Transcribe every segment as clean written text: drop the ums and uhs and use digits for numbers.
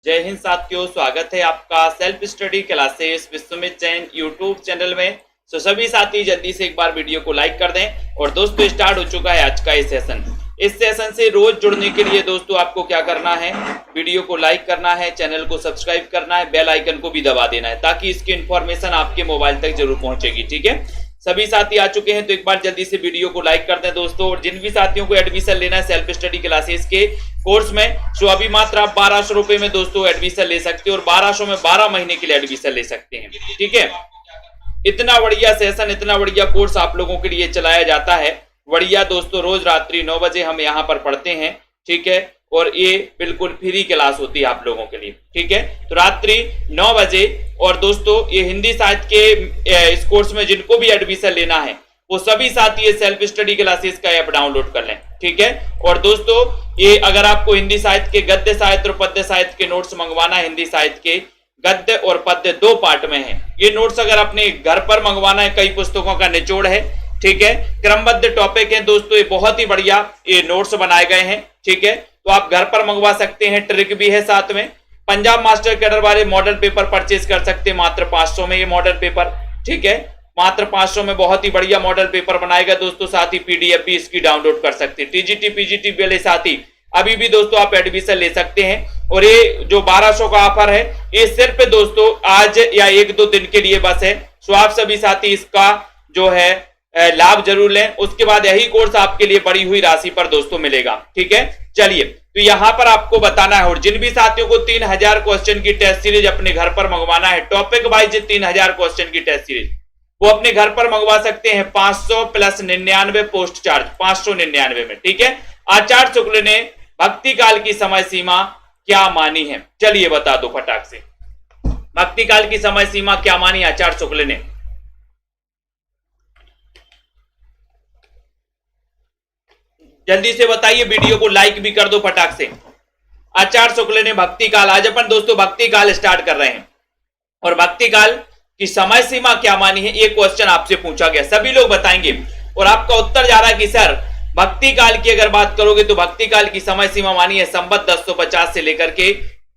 जय हिंद साथियों, स्वागत है आपका self study classes Vishwamit Jain YouTube channel में। तो सभी साथी जल्दी से एक बार वीडियो को लाइक कर दें। और दोस्तों स्टार्ट हो चुका है आज का ये सेशन। इस सेशन से रोज जुड़ने के लिए दोस्तों आपको क्या करना है, वीडियो को लाइक करना है, चैनल को सब्सक्राइब करना है, बेल आइकन को भी दबा देना है ताकि इसकी इंफॉर्मेशन आपके मोबाइल तक जरूर पहुंचेगी। ठीक है, सभी साथी आ चुके हैं तो एक बार जल्दी से वीडियो को लाइक कर दें दोस्तों। और जिन भी साथियों को एडमिशन लेना है सेल्फ स्टडी क्लासेस के कोर्स में, तो अभी मात्र आप 1200 रुपए में दोस्तों एडमिशन ले सकते हो और 1200 में 12 महीने के लिए एडमिशन ले सकते हैं। ठीक है, इतना बढ़िया सेशन, इतना बढ़िया कोर्स आप लोगों के लिए चलाया जाता है। बढ़िया दोस्तों, रोज रात्रि 9 बजे हम यहाँ पर पढ़ते हैं। ठीक है, और ये बिल्कुल फ्री क्लास होती है आप लोगों के लिए। ठीक है, तो रात्रि 9 बजे। और दोस्तों ये हिंदी साहित्य के इस कोर्स में जिनको भी एडमिशन लेना है वो सभी साथी ये सेल्फ स्टडी क्लासेस का ऐप डाउनलोड कर लें। ठीक है, और दोस्तों ये अगर आपको हिंदी साहित्य के गद्य साहित्य और पद्य साहित्य के नोट्स मंगवाना है, हिंदी साहित्य के गद्य और पद्य 2 पार्ट में है ये नोट्स, अगर अपने घर पर मंगवाना है, कई पुस्तकों का निचोड़ है। ठीक है, क्रमबद्ध टॉपिक है दोस्तों, ये बहुत ही बढ़िया ये नोट्स बनाए गए हैं। ठीक है, तो आप घर पर मंगवा सकते हैं, ट्रिक भी है साथ में। पंजाब मास्टर कैडर वाले मॉडल पेपर परचेज कर सकते हैं मात्र 500 में ये मॉडल पेपर। ठीक है, मात्र 500 में बहुत ही बढ़िया मॉडल पेपर बनाएगा दोस्तों। साथ ही पीडीएफ भी इसकी डाउनलोड कर सकते हैं। टीजीटी पीजीटी वाले साथी अभी भी दोस्तों आप एडमिशन ले सकते हैं। और ये जो 1200 का ऑफर है ये सिर्फ दोस्तों आज या 1-2 दिन के लिए बस है। सो आप सभी साथी इसका जो है लाभ जरूर लें। उसके बाद यही कोर्स आपके लिए बढ़ी हुई राशि पर दोस्तों मिलेगा। ठीक है, चलिए तो यहां पर आपको बताना है। और जिन भी साथियों को 3000 क्वेश्चन की टेस्ट सीरीज अपने घर पर मंगवाना है, टॉपिक वाइज 3000 क्वेश्चन की टेस्ट सीरीज, वो अपने घर पर मंगवा सकते हैं 500 प्लस 99 पोस्ट चार्ज, 599 में। ठीक है, आचार्य शुक्ल ने भक्ति काल की समय सीमा क्या मानी है, चलिए बता दो फटाक से। भक्ति काल की समय सीमा क्या मानी आचार्य शुक्ल ने? जल्दी से बताइए, वीडियो को लाइक भी कर दो फटाक से। आचार्य शुक्ल ने भक्ति काल, आज अपन दोस्तों भक्ति काल स्टार्ट कर रहे हैं। और भक्ति काल की समय सीमा क्या मानी है ये क्वेश्चन आपसे पूछा गया, सभी लोग बताएंगे। और आपका उत्तर जा रहा है कि सर भक्ति काल की अगर बात करोगे तो भक्ति काल की समय सीमा मानी है संवत 1050 से लेकर के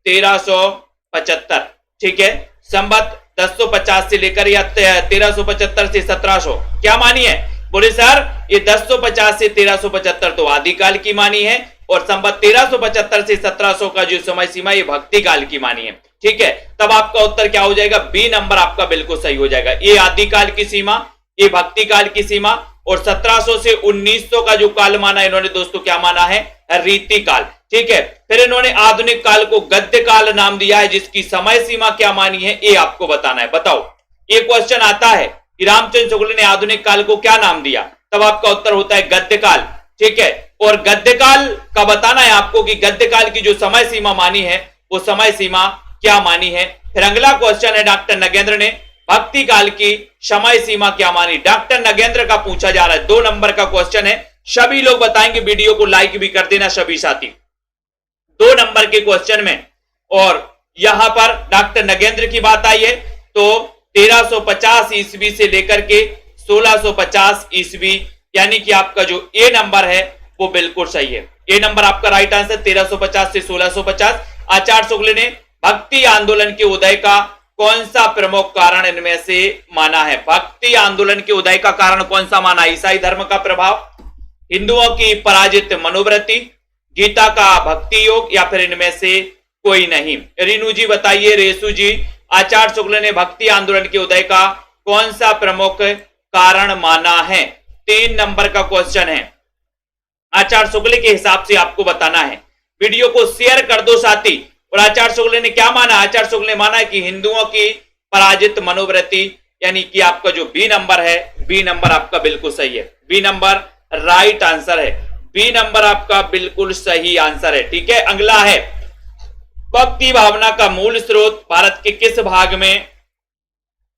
1375। ठीक है, संवत 1050 से लेकर या 1375 से 1700 क्या मानी है? बोले सर ये 1050 से 1375 तो आदिकाल की मानी है और संवत 1375 से 1700 का जो समय सीमा ये भक्ति काल की मानी है। ठीक है, तब आपका उत्तर क्या हो जाएगा? बी नंबर आपका बिल्कुल सही हो जाएगा। ये आदिकाल की सीमा, ये भक्ति काल की सीमा। और 1700 से 1900 का जो काल माना इन्होंने दोस्तों क्या माना है? रीति काल। ठीक है, फिर इन्होंने आधुनिक काल को गद्य काल नाम दिया है, जिसकी समय सीमा क्या मानी है ये आपको बताना है। बताओ, ये क्वेश्चन आता है कि रामचंद्र शुक्ल ने आधुनिक काल को क्या नाम दिया, तब आपका उत्तर होता है गद्य काल। ठीक है, और गद्य काल का बताना है आपको कि गद्य काल की जो समय सीमा मानी है वो समय सीमा क्या मानी है। फिर अगला क्वेश्चन है डॉक्टर नगेंद्र ने भक्ति काल की समय सीमा क्या मानी, डॉक्टर नगेंद्र का पूछा जा रहा है। 2 नंबर का क्वेश्चन है, सभी लोग बताएंगे, वीडियो को लाइक भी कर देना सभी साथी। 2 नंबर के क्वेश्चन में और यहां पर डॉक्टर नगेंद्र की बात आई है तो 1350 ईस्वी से लेकर के 1650 ईस्वी, यानी कि आपका जो ए नंबर है वो बिल्कुल सही है। ए नंबर आपका राइट आंसर 1350 से 1650। आचार्य शुक्ल ने भक्ति आंदोलन के उदय का कौन सा प्रमुख कारण इनमें से माना है? भक्ति आंदोलन के उदय का कारण कौन सा माना? ईसाई धर्म का प्रभाव, हिंदुओं की पराजित मनोवृत्ति, गीता का भक्ति योग, या फिर इनमें से कोई नहीं। रीनू जी बताइए, रेसु जी, आचार्य शुक्ल ने भक्ति आंदोलन के उदय का कौन सा प्रमुख कारण माना है? 3 नंबर का क्वेश्चन है, आचार्य शुक्ल के हिसाब से आपको बताना है। वीडियो को शेयर कर दो साथी। और आचार्य शुक्ल ने क्या माना? आचार्य शुक्ल ने माना है कि हिंदुओं की पराजित मनोवृत्ति, यानी कि आपका जो बी नंबर है, बी नंबर आपका बिल्कुल सही है। बी नंबर राइट आंसर है, बी नंबर आपका बिल्कुल सही आंसर है। ठीक है, अगला है भक्ति भावना का मूल स्रोत भारत के किस भाग में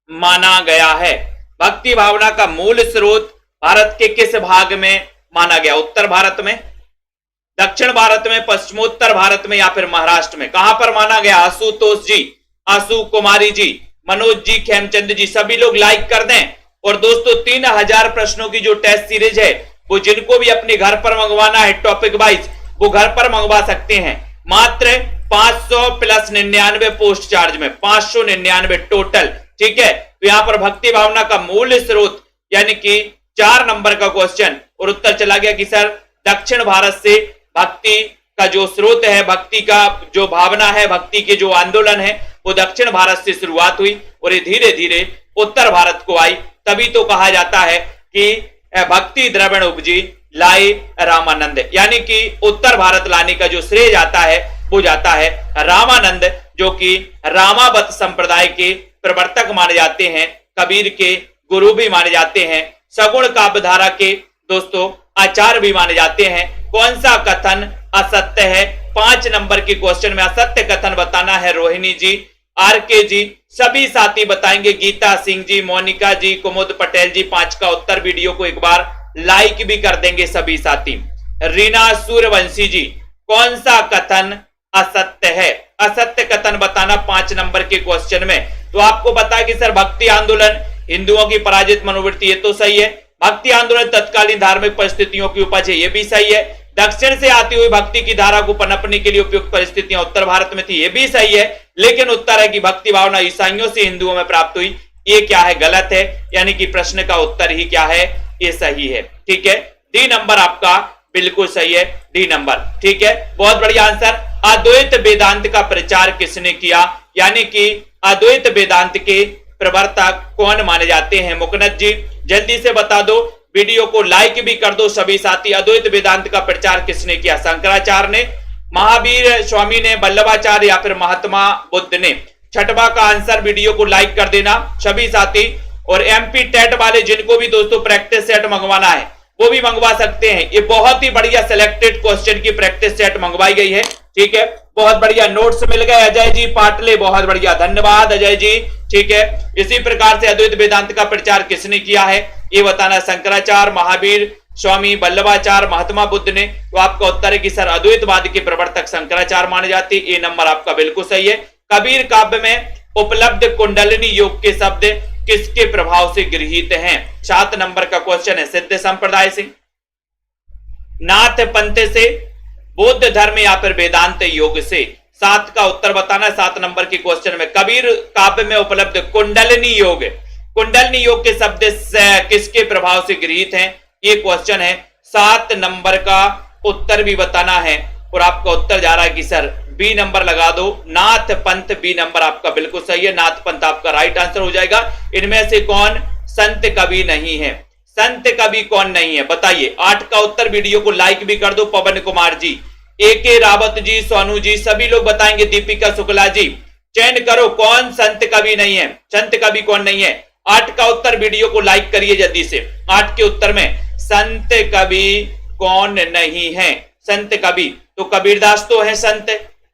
माना गया है? भक्ति भावना का मूल स्रोत भारत के किस भाग में माना गया? उत्तर भारत में, दक्षिण भारत में, पश्चिमोत्तर भारत में, या फिर महाराष्ट्र में? कहां पर माना गया? आशुतोष जी, आशु कुमारी जी, मनोज जी, खेमचंद जी, सभी लोग लाइक कर दें। और दोस्तों 3000 प्रश्नों की जो टेस्ट सीरीज है वो जिनको भी अपने घर पर मंगवाना है टॉपिक वाइज, वो घर पर मंगवा सकते हैं। मात्र 500 प्लस 99 पोस्ट चार्ज में 599 टोटल। ठीक है, तो यहां पर भक्ति भावना का मूल स्रोत यानी कि 4 नंबर का क्वेश्चन, और उत्तर चला गया कि सर दक्षिण भारत से भक्ति का जो स्रोत है, भक्ति का जो भावना है, भक्ति के जो आंदोलन है वो दक्षिण भारत से शुरुआत हुई और ये धीरे धीरे उत्तर भारत को आई। तभी तो कहा जाता है कि भक्ति द्रविड़ उपजी लाए रामानंद, यानी कि उत्तर भारत लाने का जो श्रेय जाता है वो जाता है रामानंद, जो कि रामावत संप्रदाय के प्रवर्तक माने जाते हैं, कबीर के गुरु भी माने जाते हैं, सगुण काव्यधारा के दोस्तों आचार्य भी माने जाते हैं। कौन सा कथन असत्य है? 5 नंबर के क्वेश्चन में असत्य कथन बताना है। रोहिणी जी, आरके जी, सभी साथी बताएंगे, गीता सिंह जी, मोनिका जी, कुमुद पटेल जी। 5 का उत्तर वीडियो को एक बार लाइक भी कर देंगे सभी साथी। रीना सूर्यवंशी जी, कौन सा कथन असत्य है? असत्य कथन बताना 5 नंबर के क्वेश्चन में। तो आपको पता है कि सर भक्ति आंदोलन हिंदुओं की पराजित मनोवृत्ति, ये तो सही है। भक्ति आंदोलन तत्कालीन धार्मिक परिस्थितियों की उपज है, ये भी सही है। दक्षिण से आती हुई भक्ति की धारा को पनपने के लिए उपयुक्त परिस्थितियां उत्तर भारत में थी, ये भी सही है। लेकिन उत्तर है कि भक्ति भावना ईसाइयों से हिंदुओं में प्राप्त हुई, ये क्या है? गलत है। यानी कि प्रश्न का उत्तर ही क्या है? ये सही है। ठीक है, डी नंबर आपका बिल्कुल सही है, डी नंबर। ठीक है, बहुत बढ़िया आंसर। अद्वैत वेदांत का प्रचार किसने किया? यानी कि अद्वैत वेदांत के प्रवर्तक कौन माने जाते हैं? मुकनद जी, जल्दी से बता दो, वीडियो को लाइक भी कर दो सभी साथी। अद्वैत वेदांत का प्रचार किसने किया? शंकराचार्य ने, महावीर स्वामी ने, वल्लभाचार्य या फिर महात्मा बुद्ध ने? छठवा का आंसर वीडियो को लाइक कर देना सभी साथी। और एमपी टेट वाले जिनको भी दोस्तों प्रैक्टिस सेट मंगवाना है वो भी मंगवा सकते हैं। ये बहुत ही बढ़िया सिलेक्टेड क्वेश्चन की प्रैक्टिस सेट मंगवाई गई है। ठीक है, बहुत बढ़िया नोट्स मिल गए। अजय जी पाटले, बहुत बढ़िया, धन्यवाद अजय जी। ठीक है, इसी प्रकार से अद्वैत वेदांत का प्रचार किसने किया है ये बताना। शंकराचार्य, महावीर स्वामी, वल्लभाचार्य, महात्मा बुद्ध ने? तो आपका उत्तर है कि सर अद्वैतवाद के प्रवर्तक शंकराचार्य माने जाते। ए नंबर आपका बिल्कुल सही है। कबीर काव्य में उपलब्ध कुंडलिनी योग के शब्द किसके प्रभाव से गृहीत हैं? 7 नंबर का क्वेश्चन है। सिद्ध संप्रदाय से, नाथ पंथ से, बौद्ध धर्म या फिर वेदांत योग से? 7 का उत्तर बताना 7 नंबर के क्वेश्चन में। कबीर काव्य में उपलब्ध कुंडलिनी योग, कुंडलिनी योग के शब्द किसके प्रभाव से गृहीत हैं? ये क्वेश्चन है। 7 नंबर का उत्तर भी बताना है और आपका उत्तर जा रहा है कि सर बी नंबर लगा दो, नाथ पंथ। बी नंबर आपका बिल्कुल सही है, नाथ पंथ आपका राइट आंसर हो जाएगा। इनमें से कौन संत कवि नहीं है? संत कवि कौन नहीं है बताइए। 8 का उत्तर वीडियो को लाइक भी कर दो। पवन कुमार जी, AK रावत जी, सोनू जी, सभी लोग बताएंगे। दीपिका शुक्ला जी, चयन करो कौन संत कवि नहीं है, संत कवि कौन नहीं है। 8 का उत्तर वीडियो को लाइक करिए जल्दी से। 8 के उत्तर में संत कवि कौन नहीं है? संत कवि तो कबीरदास तो है संत,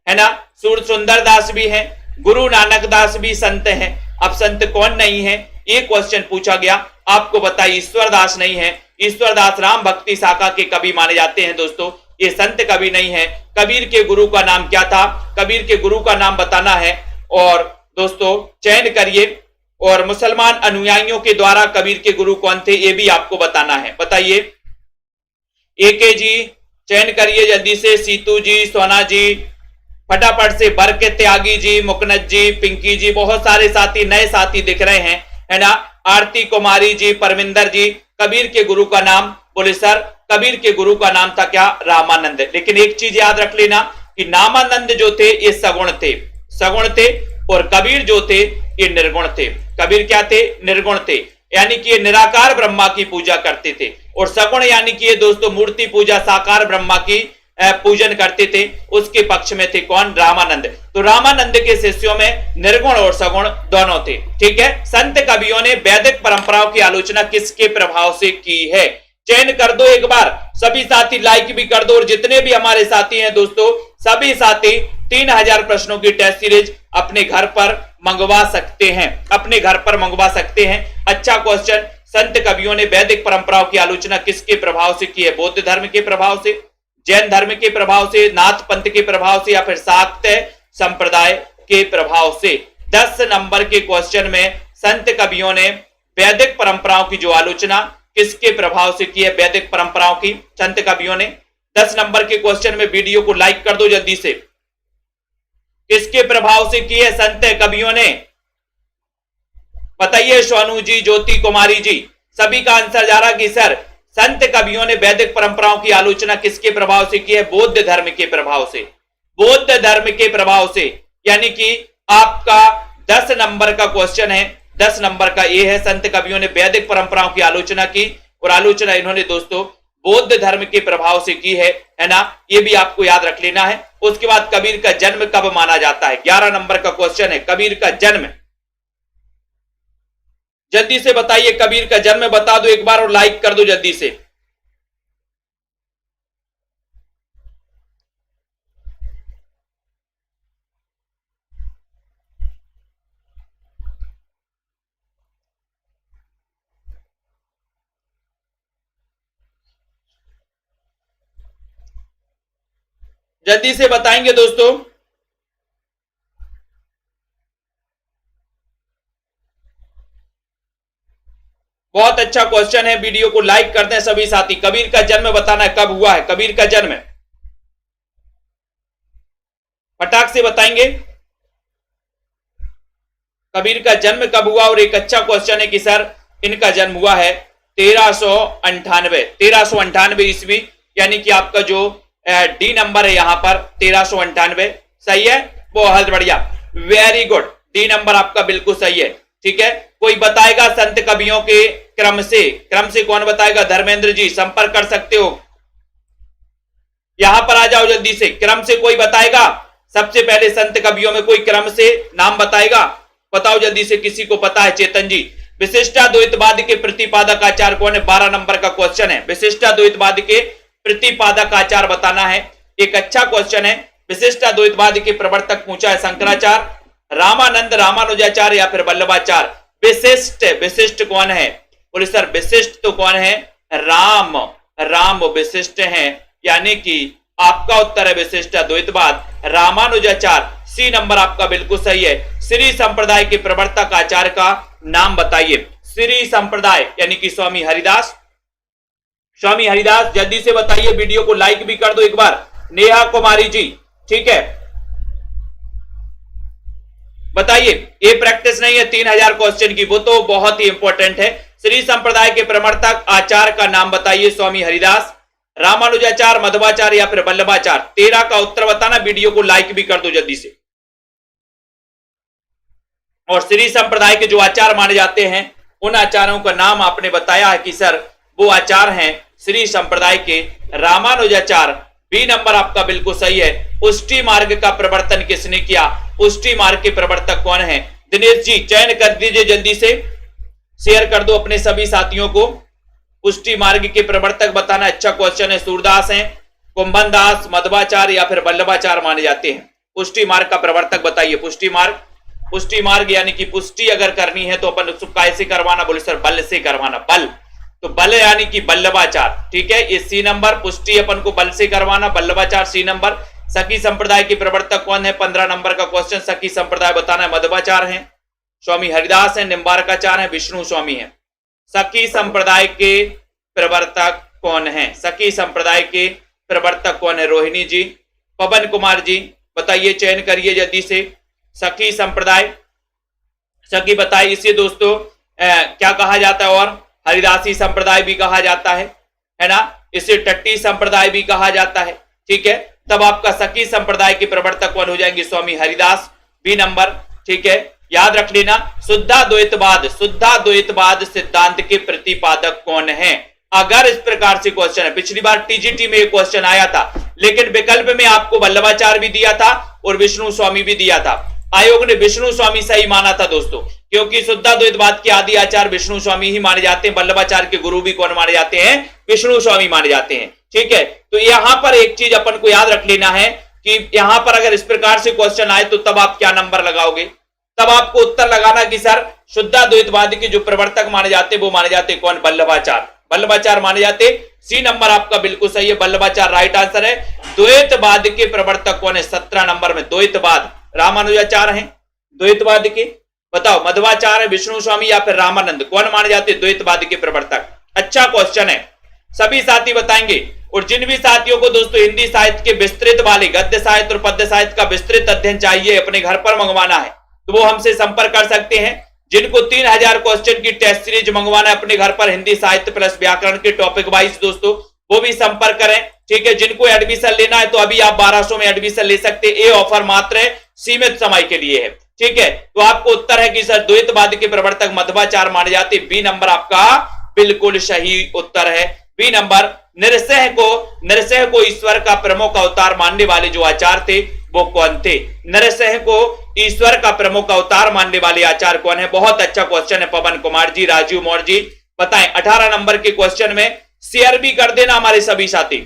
है ना, सूर सुंदर दास भी हैं, गुरु नानक दास भी संत हैं। अब संत कौन नहीं है ये क्वेश्चन पूछा गया। आपको बताइए, ईश्वर दास नहीं है। ईश्वर दास राम भक्ति शाखा के कवि माने जाते हैं दोस्तों, ये संत कवि नहीं है। कबीर के गुरु का नाम क्या था? कबीर के गुरु का नाम बताना है और दोस्तों चयन करिए। और मुसलमान अनुयायियों के द्वारा कबीर के गुरु कौन थे ये भी आपको बताना है, बताइए। AK जी चयन करिए जल्दी से। सीतू जी, सोना जी, फटाफट से। बर्क त्यागी जी, मुकनद जी, पिंकी जी, बहुत सारे साथी नए साथी दिख रहे हैं, है ना। आरती कुमारी जी, परमिंदर जी, कबीर के गुरु का नाम बोले सर, कबीर के गुरु का नाम था क्या? रामानंद। लेकिन एक चीज याद रख लेना कि नामानंद जो थे ये सगुण थे, सगुण थे, और कबीर जो थे ये निर्गुण थे। कबीर क्या थे? निर्गुण थे, यानी कि ये निराकार ब्रह्मा की पूजा करते थे। और सगुण यानी कि ये दोस्तों मूर्ति पूजा, साकार ब्रह्मा की पूजन करते थे। उसके पक्ष में थे कौन? रामानंद। तो रामानंद के शिष्यों में निर्गुण और सगुण दोनों थे। ठीक है, संत कवियों ने वैदिक परंपराओं की आलोचना किसके प्रभाव से की है? चयन कर दो एक बार सभी साथी, लाइक भी कर दो। और जितने भी हमारे साथी हैं दोस्तों, सभी साथी 3000 प्रश्नों की टेस्ट सीरीज अपने घर पर मंगवा सकते हैं, अपने घर पर मंगवा सकते हैं। अच्छा क्वेश्चन, संत कवियों ने वैदिक परंपराओं की आलोचना किसके प्रभाव से की है? बौद्ध धर्म के प्रभाव से, जैन धर्म के प्रभाव से, नाथ पंथ के प्रभाव से, या फिर शाक्त संप्रदाय के प्रभाव से? 10 नंबर के क्वेश्चन में संत कवियों ने वैदिक परंपराओं की जो आलोचना किसके प्रभाव से की है? वैदिक परंपराओं की संत कवियों ने। 10 नंबर के क्वेश्चन में वीडियो को लाइक कर दो जल्दी से। किसके प्रभाव से की है संत कवियों ने? बताइए सोनू जी, ज्योति कुमारी जी, सभी का आंसर जा रहा कि सर संत कवियों ने वैदिक परंपराओं की आलोचना किसके प्रभाव से की है? बौद्ध धर्म के प्रभाव से, बौद्ध धर्म के प्रभाव से। यानी कि आपका 10 नंबर का क्वेश्चन है, 10 नंबर का ये है, संत कवियों ने वैदिक परंपराओं की आलोचना की और आलोचना इन्होंने दोस्तों बौद्ध धर्म के प्रभाव से की है ना, ये भी आपको याद रख लेना है। उसके बाद कबीर का जन्म कब माना जाता है? 11 नंबर का क्वेश्चन है, कबीर का जन्म। जल्दी से बताइए, कबीर का जन्म बता दो एक बार और लाइक कर दो जल्दी से। जल्दी से बताएंगे दोस्तों। बहुत अच्छा क्वेश्चन है, वीडियो को लाइक करते हैं सभी साथी। कबीर का जन्म बताना है, कब हुआ है कबीर का जन्म? फटाक से बताएंगे कबीर का जन्म कब हुआ। और एक अच्छा क्वेश्चन है कि सर इनका जन्म हुआ है 1398 ईस्वी, यानी कि आपका जो डी नंबर है यहां पर 1398, सही है, बहुत बढ़िया, वेरी गुड, डी नंबर आपका बिल्कुल सही है। ठीक है, कोई बताएगा संत कवियों के क्रम से कौन बताएगा? धर्मेंद्र जी संपर्क कर सकते हो, यहां पर आ जाओ जल्दी से। क्रम से कोई बताएगा? सबसे पहले संत कवियों में कोई क्रम से नाम बताएगा? बताओ जल्दी से, किसी को पता है? चेतन जी, विशिष्टाद्वैतवाद के प्रतिपादक आचार्य कौन है? 12 नंबर का क्वेश्चन है, विशिष्टाद्वैतवाद के प्रतिपादक आचार्य बताना है। एक अच्छा क्वेश्चन है, विशिष्टाद्वैतवाद के प्रवर्तक पूछा है शंकराचार्य, रामानंद, रामानुजाचार्य या फिर वल्लभाचार्य। विशिष्ट कौन है? बोले सर विशिष्ट तो कौन है? राम विशिष्ट हैं, यानी कि आपका उत्तर है विशिष्टाद्वैतवाद, रामानुजाचार्य। सी नंबर आपका बिल्कुल सही है। श्री संप्रदाय के प्रवर्तक आचार्य का नाम बताइए। श्री संप्रदाय यानी कि स्वामी हरिदास, स्वामी हरिदास, जल्दी से बताइए, वीडियो को लाइक भी कर दो एक बार। नेहा कुमारी जी, ठीक है, बताइए। ये प्रैक्टिस नहीं है 3000 क्वेश्चन की, वो तो बहुत ही इंपॉर्टेंट है। श्री संप्रदाय के प्रवर्तक आचार्य का नाम बताइए। स्वामी हरिदास, रामानुजाचार्य, मध्वाचार्य या फिर वल्लभाचार्य। 13 का उत्तर बताना, वीडियो को लाइक भी कर दो जल्दी से। और श्री संप्रदाय के जो आचार्य माने जाते हैं उन आचार्यों का नाम आपने बताया है कि सर वो आचार्य हैं श्री संप्रदाय के रामानुजाचार्य। बी नंबर आपका बिल्कुल सही है। पुष्टि मार्ग का प्रवर्तन किसने किया? पुष्टि मार्ग के प्रवर्तक कौन है? दिनेश जी चयन कर दीजिए, जल्दी से शेयर कर दो अपने सभी साथियों को। पुष्टि मार्ग के प्रवर्तक बताना, अच्छा क्वेश्चन है। सूरदास हैं, कुंभन दास, मध्वाचार्य या फिर वल्लभाचार्य माने जाते हैं। पुष्टि मार्ग का प्रवर्तक बताइए। पुष्टि मार्ग यानी कि पुष्टि अगर करनी है तो अपन उसको कैसे करवाना? बोले सर बल से करवाना, बल, तो बल यानी कि वल्लभाचार्य। ठीक है, ये सी नंबर, पुष्टि अपन को बल से करवाना, वल्लभाचार्य सी नंबर। सखी संप्रदाय के प्रवर्तक कौन है? 15 नंबर का क्वेश्चन, सखी संप्रदाय बताना है। मध्वाचार्य हैं, स्वामी हरिदास हैं, निम्बारकाचार्य हैं, विष्णु स्वामी हैं। सखी संप्रदाय के प्रवर्तक कौन है? सखी संप्रदाय के प्रवर्तक कौन है? रोहिणी जी, पवन कुमार जी बताइए, चयन करिए जल्दी से। सखी संप्रदाय, सखी बताइए, इसे दोस्तों क्या कहा जाता है? और हरिदासी संप्रदाय भी कहा जाता है ना, इसे टट्टी संप्रदाय भी कहा जाता है। ठीक है, तब आपका सखी संप्रदाय के प्रवर्तक कौन हो जाएंगे? स्वामी हरिदास, बी नंबर। ठीक है, याद रख लेना। शुद्धाद्वैतवाद सिद्धांत के प्रतिपादक कौन है? अगर इस प्रकार से क्वेश्चन है, पिछली बार टीजीटी में एक क्वेश्चन आया था, लेकिन विकल्प में आपको वल्लभाचार्य भी दिया था और विष्णु स्वामी भी दिया था। आयोग ने विष्णु स्वामी सही माना था दोस्तों, क्योंकि शुद्धाद्वैतवाद के आदि आचार्य विष्णु स्वामी ही माने जाते हैं। वल्लभाचार्य के गुरु भी कौन माने जाते हैं? विष्णु स्वामी माने जाते हैं। ठीक है, तो यहां पर एक चीज अपन को याद रख लेना है कि यहां पर अगर इस प्रकार से क्वेश्चन आए तो तब आप क्या नंबर लगाओगे? तब आपको उत्तर लगाना कि सर शुद्धाद्वैतवाद के जो प्रवर्तक माने जाते वो माने जाते कौन? वल्लभाचार्य माने जाते। सी नंबर आपका बिल्कुल सही है, वल्लभाचार्य राइट आंसर है। द्वैतवाद के प्रवर्तक कौन है? 17 नंबर में द्वैतवाद, रामानुजाचार्य हैं। द्वैतवाद के बताओ, मध्वाचार्य, विष्णु स्वामी या फिर रामानंद, कौन माने जाते द्वैतवाद के प्रवर्तक? अच्छा क्वेश्चन है, सभी साथी बताएंगे। और जिन भी साथियों को दोस्तों हिंदी साहित्य के विस्तृत वाले गद्य साहित्य और पद्य साहित्य का विस्तृत अध्ययन चाहिए, अपने घर पर मंगवाना है, तो वो हमसे संपर्क कर सकते हैं। जिनको 3000 क्वेश्चन की टेस्ट सीरीज मंगवाना है अपने घर पर हिंदी साहित्य प्लस व्याकरण के टॉपिक वाइज दोस्तों, वो भी संपर्क करें। ठीक है, जिनको एडमिशन लेना है तो अभी आप 1200 में एडमिशन ले सकते हैं। ये ऑफर मात्र सीमित समय के लिए है। ठीक है, तो आपको उत्तर है कि सर द्वैतवाद के प्रवर्तक मध्वाचार्य माने जाते। बी नंबर आपका बिल्कुल सही उत्तर है। बी नंबर, नरसिंह को ईश्वर का प्रमुख अवतार मानने वाले जो आचार्य थे वो कौन थे? नरसिंह को ईश्वर का प्रमुख अवतार मानने वाले आचार्य कौन है? बहुत अच्छा क्वेश्चन है पवन कुमार जी, राजीव मौर्य जी, बताएं। 18 नंबर के क्वेश्चन में शेयर भी कर देना हमारे सभी साथी।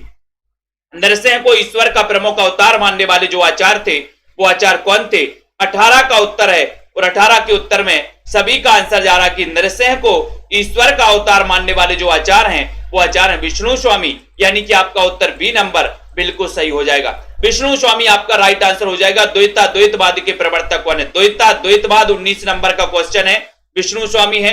नरसिंह को ईश्वर का प्रमुख अवतार मानने वाले जो आचार्य थे वो आचार्य कौन थे? 18 का उत्तर है, और 18 के उत्तर में सभी का आंसर जा रहा कि नरसिंह को ईश्वर का अवतार मानने वाले जो आचार्य हैं वो आचार्य विष्णु स्वामी, यानी कि आपका उत्तर बी नंबर बिल्कुल सही हो जाएगा। विष्णु स्वामी आपका राइट आंसर हो जाएगा। द्वैतवाद के प्रवर्तक कौन है? द्वैतवाद 19 नंबर का क्वेश्चन है। विष्णु स्वामी है,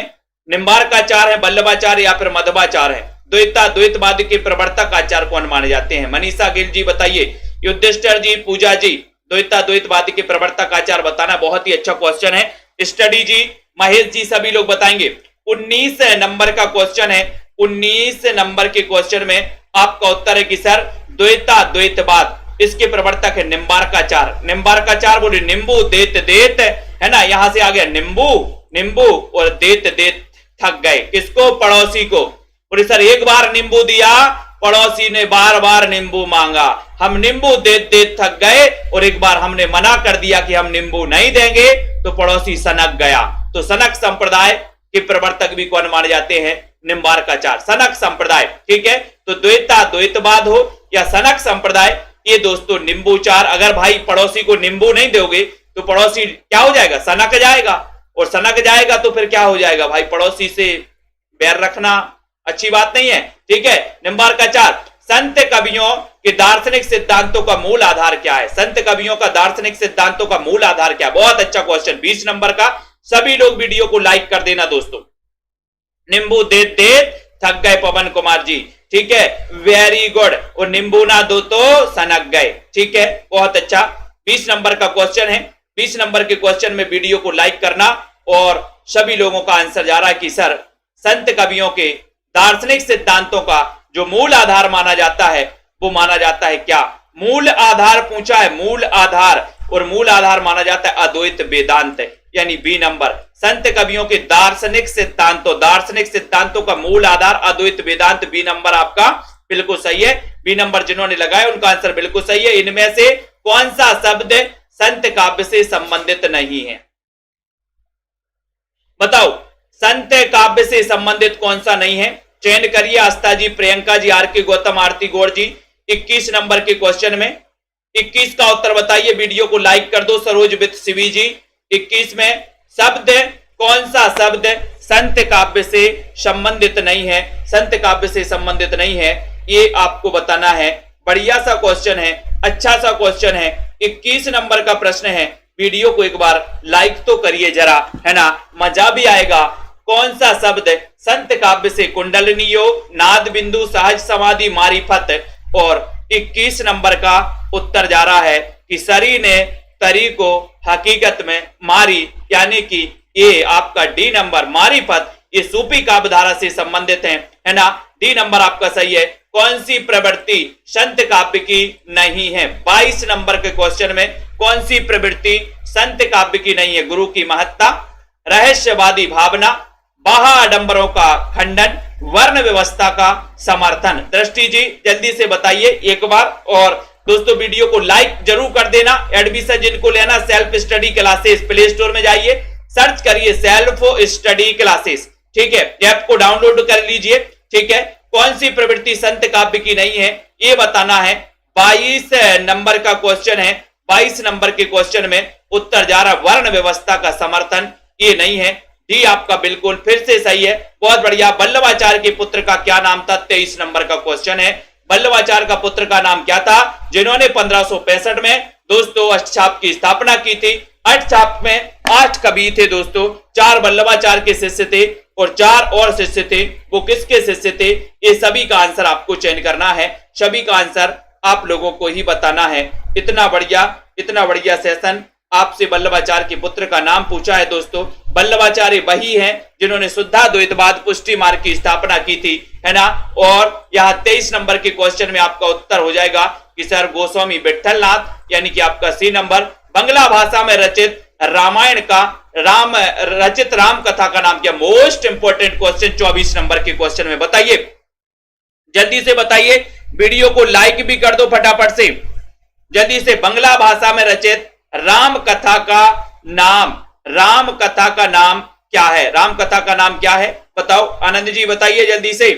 निम्बार्काचार्य है, वल्लभाचार्य या फिर मध्वाचार्य है। द्वैतवाद के प्रवर्तक आचार्य कौन माने जाते हैं? मनीषा गिल जी बताइए, युधिष्ठिर जी, पूजा जी, द्वैतवाद के प्रवर्तक आचार्य बताना। बहुत ही अच्छा क्वेश्चन है। स्टडी जी, महेश जी, सभी लोग बताएंगे। 19 नंबर का क्वेश्चन है। 19 नंबर के क्वेश्चन में आपका उत्तर है कि सर द्वैतवाद, इसके प्रवर्तक है निम्बार्काचार्य। निम्बार्काचार्य बोले नींबू देत देत, है ना, यहां से आ गया नींबू और देत देत थक गए। किसको? पड़ोसी को। बोले सर एक बार नींबू दिया, पड़ोसी ने बार बार नींबू मांगा, हम नींबू देत देत थक गए, और एक बार हमने मना कर दिया कि हम नींबू नहीं देंगे तो पड़ोसी सनक गया। तो सनक संप्रदाय के प्रवर्तक भी कौन माने जाते हैं? निम्बार्काचार्य, सनक संप्रदाय। ठीक है, तो द्वैतवाद हो या सनक संप्रदाय, ये दोस्तों नींबूचार। अगर भाई पड़ोसी को नींबू नहीं दोगे तो पड़ोसी क्या हो जाएगा? सनक जाएगा, और सनक जाएगा तो फिर क्या हो जाएगा भाई? पड़ोसी से बैर रखना अच्छी बात नहीं है। ठीक है, निम्बार्काचार्य। संत कवियों के दार्शनिक सिद्धांतों का मूल आधार क्या है? संत कवियों का दार्शनिक सिद्धांतों का मूल आधार क्या? बहुत अच्छा क्वेश्चन, 20 नंबर का। सभी लोग वीडियो को लाइक कर देना दोस्तों। नींबू देत देत थक गए, पवन कुमार जी। ठीक है, वेरी गुड। और नींबू ना दो तो सनक गए। ठीक है, बहुत अच्छा। 20 नंबर का क्वेश्चन है। 20 नंबर के क्वेश्चन में वीडियो को लाइक करना, और सभी लोगों का आंसर जा रहा है कि सर संत कवियों के दार्शनिक सिद्धांतों का जो मूल आधार माना जाता है वो माना जाता है क्या? मूल आधार पूछा है, मूल आधार, और मूल आधार माना जाता है अद्वैत वेदांत, यानी बी नंबर। संत कवियों के दार्शनिक सिद्धांतों का मूल आधार अद्वैत वेदांत, बी नंबर आपका बिल्कुल सही है। बी नंबर जिन्होंने लगाया उनका आंसर बिल्कुल सही है। इनमें से कौन सा शब्द संत काव्य से संबंधित नहीं है? बताओ, संत काव्य से संबंधित कौन सा नहीं है? चयन करिए। आस्था जी, प्रियंका जी, आर के गौतम, आरती गौड़ जी। 21 नंबर के क्वेश्चन में 21 का उत्तर बताइए। वीडियो को लाइक कर दो। सरोज विद शिवी जी, 21 में शब्द, कौन सा शब्द संत काव्य से संबंधित नहीं है? संत काव्य से संबंधित नहीं है, ये आपको बताना है। बढ़िया सा क्वेश्चन है, अच्छा सा क्वेश्चन है। 21 नंबर का प्रश्न है। वीडियो को एक बार लाइक तो करिए जरा, है ना, मजा भी आएगा। कौन सा शब्द संत काव्य से कुंडलिनियो, नाद बिंदु, सहज समाधि, मारिफत, और 21 नंबर का उत्तर जा रहा है कि सरी ने तरी को हकीकत में मारी, यानी कि ये आपका डी नंबर मारिफत, ये सूफी काव्य धारा से संबंधित है ना। डी नंबर आपका सही है। कौन सी प्रवृत्ति संत काव्य की नहीं है? 22 नंबर के क्वेश्चन में कौन सी प्रवृत्ति संत काव्य की नहीं है? गुरु की महत्ता, रहस्यवादी भावना, बाहा आडंबरों का खंडन, वर्ण व्यवस्था का समर्थन। दृष्टि जी जल्दी से बताइए एक बार, और दोस्तों वीडियो को लाइक जरूर कर देना। एडमिशन जिनको लेना self study classes, play store में जाइए, सर्च करिए सेल्फ स्टडी क्लासेस। ठीक है, ऐप को डाउनलोड कर लीजिए। ठीक है, कौन सी प्रवृत्ति संत काव्य की नहीं है ये बताना है। 22 नंबर का क्वेश्चन है। 22 नंबर के क्वेश्चन में उत्तर जा रहा वर्ण व्यवस्था का समर्थन, ये नहीं है। डी आपका बिल्कुल फिर से सही है, बहुत बढ़िया। वल्लभाचार्य के पुत्र का क्या नाम था? 23 नंबर का क्वेश्चन है। वल्लभाचार्य का पुत्र का नाम क्या था जिन्होंने 1565 में दोस्तों अष्टछाप की स्थापना की थी? अष्टछाप में 8 कवि थे दोस्तों, 4 वल्लभाचार्य के शिष्य थे और 4 और शिष्य थे। वो किसके शिष्य थे? ये सभी का आंसर आपको चयन करना है। सभी का आंसर आप लोगों को ही बताना है। इतना बढ़िया सेशन आपसे वल्लभाचार्य के पुत्र का नाम पूछा है दोस्तों। वल्लभाचार्य वही हैं जिन्होंने शुद्धाद्वैतवाद पुष्टि मार्ग की स्थापना की थी, है ना। और यह 23 नंबर के क्वेश्चन में आपका उत्तर हो जाएगा कि सर गोस्वामी विट्ठलनाथ, यानी कि आपका सी नंबर। बंगला भाषा में रचित रामायण का राम कथा का नाम क्या? मोस्ट इंपोर्टेंट क्वेश्चन 24 नंबर के क्वेश्चन में बताइए, जल्दी से बताइए। वीडियो को लाइक भी कर दो फटाफट से, जल्दी से। बंगला भाषा में रचित राम कथा का नाम क्या है? राम कथा का नाम क्या है? बताओ आनंद जी, बताइए जल्दी से।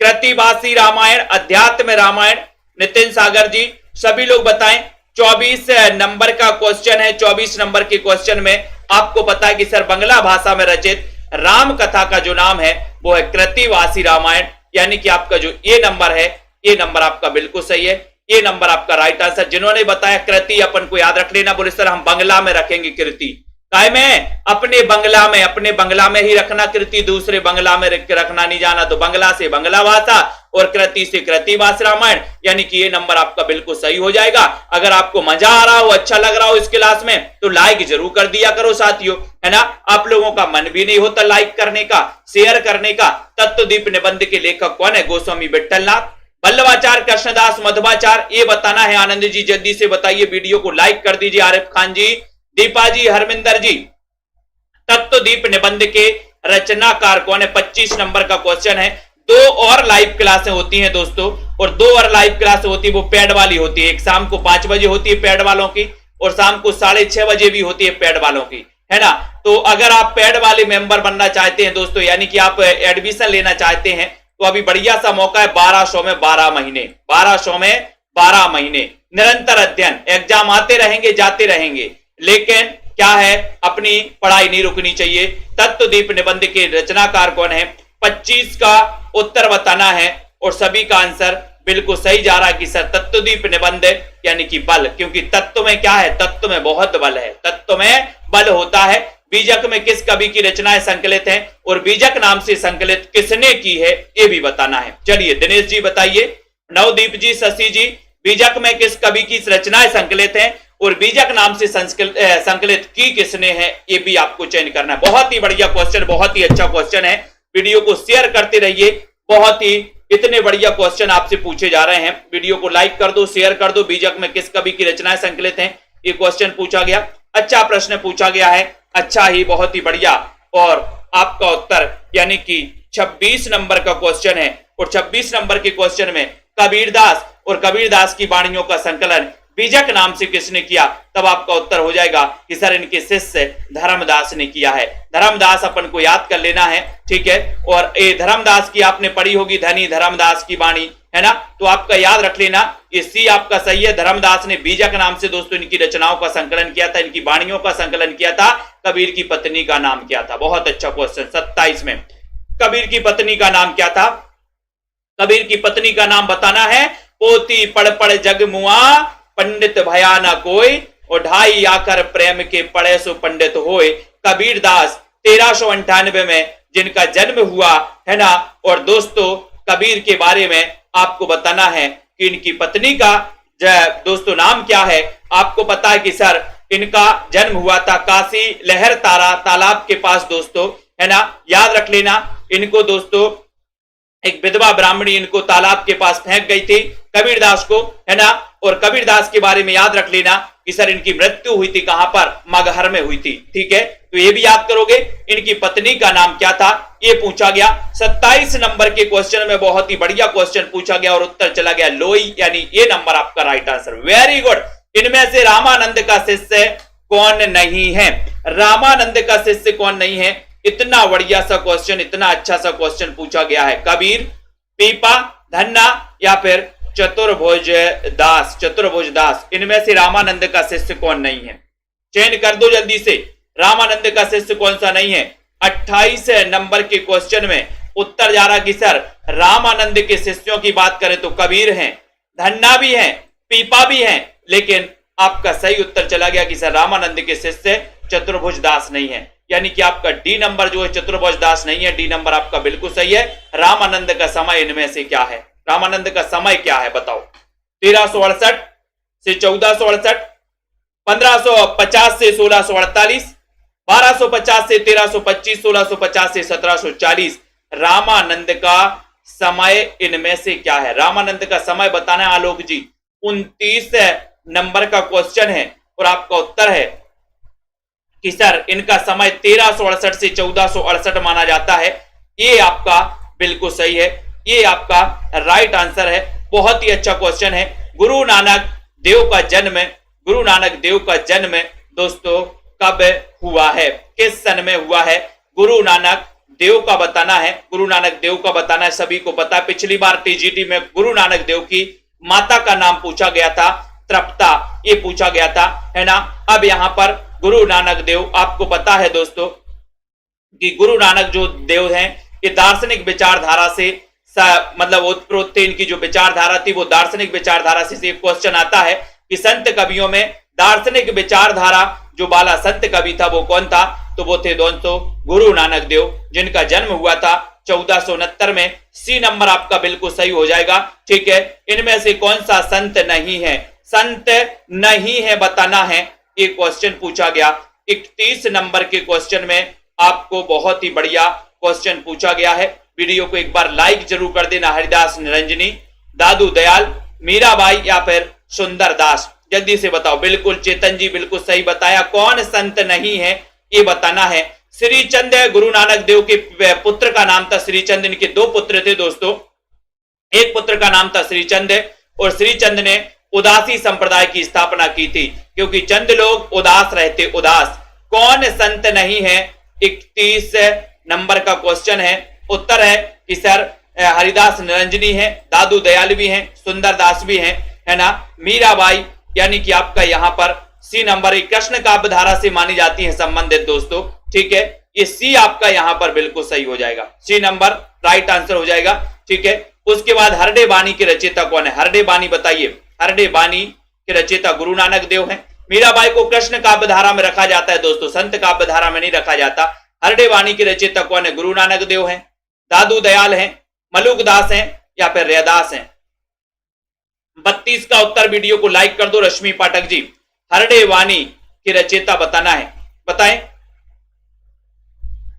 कृतिवासी रामायण, अध्यात्म रामायण, नितिन सागर जी, सभी लोग बताएं। 24 नंबर का क्वेश्चन है। 24 नंबर के क्वेश्चन में आपको पता है कि सर बंगला भाषा में रचित राम कथा का जो नाम है वो है कृतिवासी रामायण, यानी कि आपका जो ये नंबर है, ये नंबर आपका बिल्कुल सही है। ये नंबर आपका राइट आंसर। जिन्होंने बताया कृति अपन को याद रख लेना, बोले सर हम बंगला में रखेंगे कृति, काय में? अपने बंगला में ही रखना कृति, दूसरे बंगला में रखना नहीं जाना। तो बंगला से बंगला भाषा और कृति से कृतिवासी रामायण, यानी कि ये नंबर आपका बिल्कुल सही हो जाएगा। अगर आपको मजा आ रहा हो, अच्छा लग रहा हो इस क्लास में, तो लाइक जरूर कर दिया करो साथियों, है ना। आप लोगों का मन भी नहीं होता लाइक करने का, शेयर करने का। तत्वदीप निबंध के लेखक कौन है? गोस्वामी विट्ठलनाथ। वल्लभाचार्य कृष्णदास मध्वाचार्य, ये बताना है आनंद जी, जल्दी से बताइए। वीडियो को लाइक कर दीजिए। आरिफ खान जी, दीपा जी, हरमिंदर जी। तत्वदीप निबंध के रचनाकार कौन है? 25 नंबर का क्वेश्चन है। 2 और लाइव क्लासें होती हैं दोस्तों, और 2 और लाइव क्लासें होती है, वो पेड वाली होती है। एक शाम को 5 बजे होती है पेड वालों की, और शाम को 6:30 बजे भी होती है पेड वालों की, है ना। तो अगर आप पेड वाले मेंबर बनना चाहते हैं दोस्तों, यानी कि आप एडमिशन लेना चाहते हैं, तो अभी बढ़िया सा मौका है। 1200 में 12 महीने, 1200 में 12 महीने निरंतर अध्ययन। एग्जाम आते रहेंगे, जाते रहेंगे, लेकिन क्या है, अपनी पढ़ाई नहीं रुकनी चाहिए। तत्वदीप निबंध के रचनाकार कौन है? 25 का उत्तर बताना है, और सभी का आंसर बिल्कुल सही जा रहा है कि सर तत्वदीप निबंध, यानी कि बल। क्योंकि तत्व में क्या है? तत्व में बहुत बल है, तत्व में बल होता है। बीजक में किस कवि की रचनाएं संकलित हैं, और बीजक नाम से संकलित किसने की है, ये भी बताना है। चलिए दिनेश जी बताइए, नवदीप जी, शशि जी, बीजक में किस कवि की रचनाएं संकलित हैं और बीजक नाम से संकलित की किसने है, ये भी आपको चयन करना है। बहुत ही बढ़िया क्वेश्चन, बहुत ही अच्छा क्वेश्चन है। वीडियो को शेयर करते रहिए। बहुत ही इतने बढ़िया क्वेश्चन आपसे पूछे जा रहे हैं। वीडियो को लाइक कर दो, शेयर कर दो। बीजक में किस कवि की रचनाएं संकलित हैं, ये क्वेश्चन पूछा गया। अच्छा प्रश्न पूछा गया है, अच्छा ही, बहुत ही बढ़िया। और आपका उत्तर यानी कि 26 नंबर का क्वेश्चन है, और 26 नंबर के क्वेश्चन में कबीरदास और कबीरदास की वाणियों का संकलन बीजक नाम से किसने किया, तब आपका उत्तर हो जाएगा कि सर इनके शिष्य धर्मदास ने किया है। धर्मदास अपन को याद कर लेना है, ठीक है। और ये धर्मदास की आपने पढ़ी होगी, धनी धर्मदास की वाणी, है ना। तो आपका याद रख लेना, ये सी आपका सही है। धर्मदास ने बीजक नाम से दोस्तों इनकी रचनाओं का संकलन किया था, इनकी वाणियों का संकलन किया था। कबीर की पत्नी का नाम क्या था? बहुत अच्छा क्वेश्चन। 27 में कबीर की पत्नी का नाम क्या था? कबीर की पत्नी का नाम बताना है। पोती पढ़ पढ़ जग मुआ, पंडित भया न कोई, और ढाई आकर प्रेम के पढ़े सो पंडित होए। कबीरदास 1398 में जिनका जन्म हुआ, है ना। और दोस्तों कबीर के बारे में आपको बताना है कि इनकी पत्नी का दोस्तों नाम क्या है। आपको पता है कि सर इनका जन्म हुआ था काशी लहर तारा तालाब के पास दोस्तों, है ना। याद रख लेना इनको दोस्तों, एक विधवा ब्राह्मणी इनको तालाब के पास फेंक गई थी, कबीरदास को, है ना। और कबीरदास के बारे में याद रख लेना कि सर इनकी मृत्यु हुई थी कहां पर? मगहर में हुई थी, ठीक है। तो ये भी याद करोगे। इनकी पत्नी का नाम क्या था, ये पूछा गया। 27 नंबर के क्वेश्चन में बहुत ही बढ़िया क्वेश्चन पूछा गया, और उत्तर चला गया लोई, यानी ये नंबर आपका राइट आंसर। Very good. इनमें से रामानंद का शिष्य कौन नहीं है? रामानंद का शिष्य कौन नहीं है? इतना बढ़िया सा क्वेश्चन, इतना अच्छा सा क्वेश्चन पूछा गया है। कबीर, पीपा, धन्ना या फिर चतुर्भुज दास, इनमें से रामानंद का शिष्य कौन नहीं है? चयन कर दो जल्दी से। रामानंद का शिष्य कौन सा नहीं है? 28 नंबर के क्वेश्चन में उत्तर जा रहा कि सर रामानंद के शिष्यों की बात करें तो कबीर हैं, धन्ना भी हैं, पीपा भी हैं, लेकिन आपका सही उत्तर चला गया कि सर रामानंद के शिष्य चतुर्भुज दास नहीं है। यानी कि आपका डी नंबर जो है चतुर्भुज दास नहीं है, डी नंबर आपका बिल्कुल सही है। रामानंद का समय इनमें से क्या है? रामानंद का समय क्या है बताओ? 1368 से 1468, 1550 से 1648, 1250 से 1325, 1650 से 1740। रामानंद का समय इनमें से क्या है? रामानंद का समय बताना है आलोक जी। 29 नंबर का क्वेश्चन है और आपका उत्तर है कि सर इनका समय 1368 से 1468 माना जाता है। ये आपका बिल्कुल सही है, ये आपका राइट आंसर है। बहुत ही अच्छा क्वेश्चन है। गुरु नानक देव का जन्म दोस्तों कब हुआ है, किस सन में हुआ है? गुरु नानक देव का बताना है, गुरु नानक देव का बताना है। सभी को पता है पिछली बार टीजीटी में गुरु नानक देव की माता का नाम पूछा गया था, तृप्ता, ये पूछा गया था, है ना। अब यहां पर गुरु नानक देव, आपको पता है दोस्तों कि गुरु नानक जो देव हैं ये दार्शनिक विचारधारा से मतलब उत्प्रोत थे। इनकी जो विचारधारा थी वो दार्शनिक विचारधारा से क्वेश्चन आता है कि संत कवियों में दार्शनिक विचारधारा जो वाला संत कवि था वो कौन था? तो वो थे दोस्तों गुरु नानक देव, जिनका जन्म हुआ था 1469 में। सी नंबर आपका बिल्कुल सही हो जाएगा। ठीक है, इनमें से कौन सा संत नहीं है? संत नहीं है बताना है, ये क्वेश्चन पूछा गया। 31 नंबर के क्वेश्चन में आपको बहुत ही बढ़िया क्वेश्चन पूछा गया है। वीडियो को एक बार लाइक जरूर कर देना। हरिदास निरंजनी, दादू दयाल, मीराबाई या फिर सुंदर दास, जल्दी से बताओ। बिल्कुल चेतन जी बिल्कुल सही बताया। कौन संत नहीं है ये बताना है। श्रीचंद गुरु नानक देव के पुत्र का नाम था श्रीचंद। इनके दो पुत्र थे दोस्तों, एक पुत्र का नाम था श्रीचंद और श्रीचंद ने उदासी संप्रदाय की स्थापना की थी, क्योंकि चंद लोग उदास रहते, उदास। कौन संत नहीं है? 31 नंबर का क्वेश्चन है। उत्तर है कि सर हरिदास निरंजनी है, दादू दयाल भी हैं, सुंदर दास भी हैं, है ना। मीराबाई यानी कि आपका यहां पर सी नंबर कृष्ण काव्य धारा से मानी जाती है संबंधित दोस्तों। ठीक है, ये सी आपका यहां पर बिल्कुल सही हो जाएगा। सी नंबर राइट आंसर हो जाएगा। ठीक है, उसके बाद हरडे बानी के रचयिता कौन है? हरडे बानी बताइए। हरडे बानी के रचयिता गुरु नानक देव हैं। मीराबाई को कृष्ण काव्य धारा में रखा जाता है दोस्तों, संत काव्य धारा में नहीं रखा जाता। हरडे बानी के रचयिता कौन है? गुरु नानक देव हैं। दादू दयाल हैं, मलुक दास हैं या फिर रैदास हैं? 32 का उत्तर वीडियो को लाइक कर दो रश्मि पाठक जी। हरडे वाणी की रचयिता बताना है, बताएं।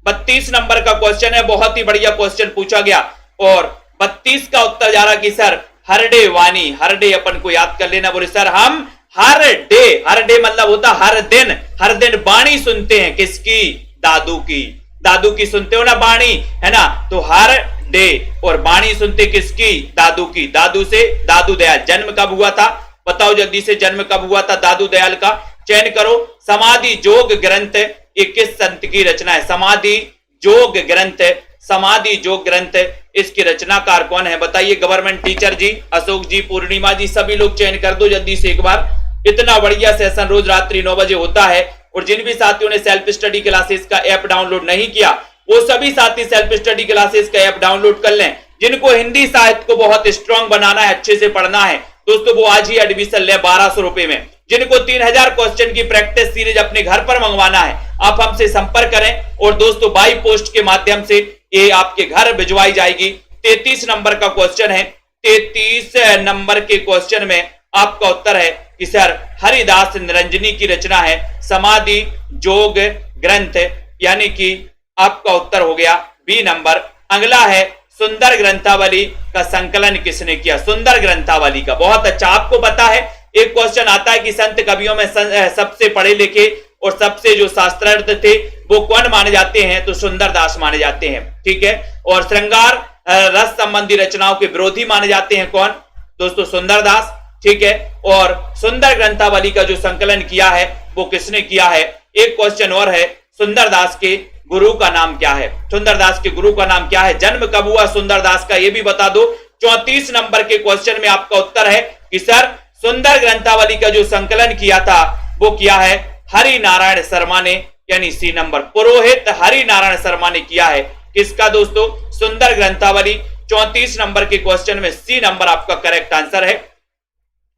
32 नंबर का क्वेश्चन है, बहुत ही बढ़िया क्वेश्चन पूछा गया। और 32 का उत्तर जा रहा कि सर हरडे वाणी, हरडे अपन को याद कर लेना। बोले सर हम हर डे मतलब होता हर दिन वाणी सुनते हैं। किसकी? दादू की। दादू की सुनते हो ना वाणी, है ना। तो हर डे और वाणी सुनते किसकी? दादू की। दादू से दादू दयाल। जन्म कब हुआ था बताओ जल्दी से, जन्म कब हुआ था दादू दयाल का? चयन करो। समाधि जोग ग्रंथ ये किस संत की रचना है? समाधि जोग ग्रंथ, समाधि जोग ग्रंथ, इसके रचनाकार कौन है बताइए। गवर्नमेंट टीचर जी, अशोक जी, पूर्णिमा जी, सभी लोग चयन कर दो जल्दी से एक बार। इतना बढ़िया सेशन रोज रात्रि 9 बजे होता है। और जिन भी साथियों ने सेल्फ स्टडी क्लासेस का ऐप डाउनलोड नहीं किया वो सभी साथी सेल्फ स्टडी क्लासेस का ऐप डाउनलोड कर लें। जिनको हिंदी साहित्य को बहुत स्ट्रांग बनाना है, अच्छे से पढ़ना है दोस्तों, वो आज ही एडमिशन ले 1200 रुपए में। जिनको 3000 क्वेश्चन की प्रैक्टिस सीरीज अपने घर पर मंगवाना है आप हमसे संपर्क करें और दोस्तों बाई पोस्ट के माध्यम से ये आपके घर भिजवाई जाएगी। 33 नंबर का क्वेश्चन है। 33 नंबर के क्वेश्चन में आपका उत्तर है कि सर हरिदास निरंजनी की रचना है समाधि जोग ग्रंथ, यानी कि आपका उत्तर हो गया बी नंबर। अगला है सुंदर ग्रंथावली का संकलन किसने किया? सुंदर ग्रंथावली का, बहुत अच्छा। आपको पता है एक क्वेश्चन आता है कि संत कवियों में सबसे पढ़े लिखे और सबसे जो शास्त्रार्थ थे वो कौन माने जाते हैं? तो सुंदर दास माने जाते हैं। ठीक है, और श्रृंगार रस संबंधी रचनाओं के विरोधी माने जाते हैं कौन? दोस्तों सुंदर दास। ठीक है, और सुंदर ग्रंथावली का जो संकलन किया है वो किसने किया है? एक क्वेश्चन और है, सुंदर दास के गुरु का नाम क्या है? सुंदर दास के गुरु का नाम क्या है? जन्म कब हुआ सुंदर दास का ये भी बता दो। 34 नंबर के क्वेश्चन में आपका उत्तर है कि सर सुंदर ग्रंथावली का जो संकलन किया था वो किया है हरि नारायण शर्मा ने, यानी सी नंबर। पुरोहित हरि नारायण शर्मा ने किया है। किसका दोस्तों? सुंदर ग्रंथावली। 34 नंबर के क्वेश्चन में सी नंबर आपका करेक्ट आंसर है।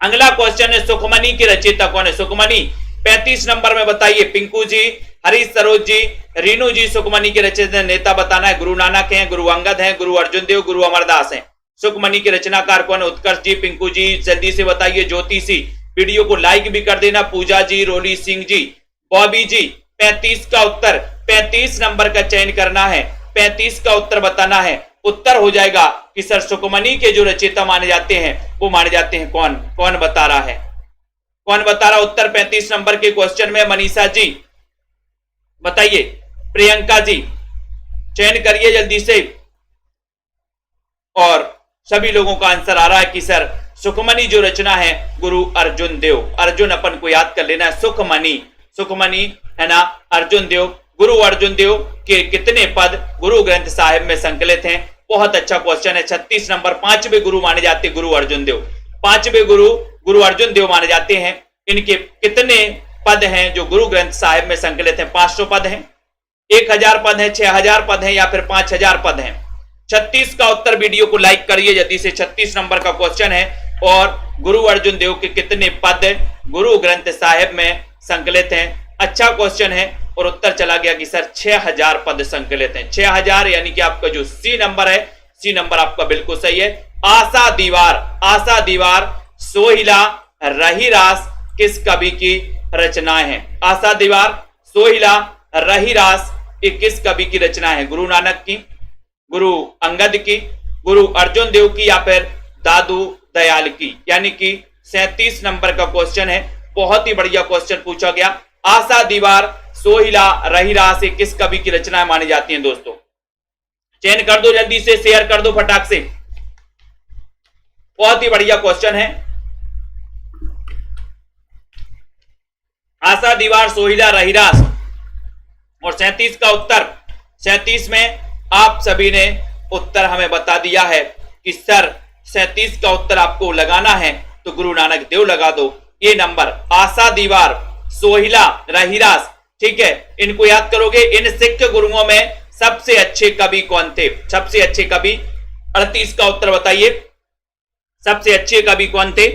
अगला क्वेश्चन है सुखमनी की रचयिता कौन है? सुखमनी 35 नंबर में बताइए। पिंकू जी, हरीश सरोज जी, रीनू जी, सुखमनी के रचयिता नेता बताना है। गुरु नानक हैं, गुरु अंगद हैं, गुरु अर्जुन देव, गुरु अमरदास हैं? सुखमनी के रचनाकार कौन है? उत्कर्ष जी, पिंकू जी जल्दी से बताइए। ज्योति सी, वीडियो को लाइक भी कर देना। पूजा जी, रोली सिंह जी, बॉबी जी, 35 का उत्तर, 35 नंबर का चयन करना है, 35 का उत्तर बताना है। उत्तर हो जाएगा कि सर सुखमनी के जो रचयिता माने जाते हैं वो माने जाते हैं कौन? कौन बता रहा है? कौन बता रहा उत्तर 35 नंबर के क्वेश्चन में? मनीषा जी बताइए, प्रियंका जी चयन करिए जल्दी से। और सभी लोगों का आंसर आ रहा है कि सर सुखमनी जो रचना है गुरु अर्जुन देव। अर्जुन अपन को याद कर लेना है, सुखमनी, सुखमनी है ना, अर्जुन देव। गुरु अर्जुन देव के कितने पद गुरु ग्रंथ साहिब में संकलित हैं? बहुत अच्छा क्वेश्चन है। 36 नंबर, 5वें गुरु माने जाते गुरु अर्जुन देव, 5वें गुरु गुरु अर्जुन देव माने जाते हैं। इनके कितने पद हैं जो गुरु ग्रंथ साहिब में संकलित हैं? 500 पद हैं, 1000 पद हैं, 6000 पद हैं या फिर 5000 पद हैं? 36 का उत्तर, वीडियो को लाइक करिए जल्दी से। 36 नंबर का क्वेश्चन है। और गुरु अर्जुन देव के कितने पद गुरु ग्रंथ साहिब में संकलित हैं? अच्छा क्वेश्चन है। और उत्तर चला गया कि सर 6000 पद संकलित हैं। 6000 यानी कि आपका जो सी नंबर है, सी नंबर आपका बिल्कुल सही है। आशा दीवार, आशा दीवार, सोहिला, रहीरास किस कवि की रचनाएं हैं? आशा दीवार, सोहिला, रहीरास ये किस कवि की रचना है? गुरु नानक की, गुरु अंगद की, गुरु अर्जुन देव की या फिर दादू दयाल की? यानी कि 37 नंबर का क्वेश्चन है। बहुत ही बढ़िया क्वेश्चन पूछा गया। आशा दीवार, सोहिला, रहीरास किस कवि की रचनाएं मानी जाती हैं? दोस्तों चयन कर दो जल्दी से, शेयर कर दो फटाक से। बहुत ही बढ़िया क्वेश्चन है। आशा दीवार, सोहिला, रहीरास। और 37 का उत्तर, 37 में आप सभी ने उत्तर हमें बता दिया है कि सर 37 का उत्तर आपको लगाना है तो गुरु नानक देव लगा दो। ये नंबर आशा दीवार, सोहिला, रहीरास, ठीक है, इनको याद करोगे। इन सिख गुरुओं में सबसे अच्छे कवि कौन थे? सबसे अच्छे कवि 38 का उत्तर बताइए। सबसे अच्छे कवि कौन थे?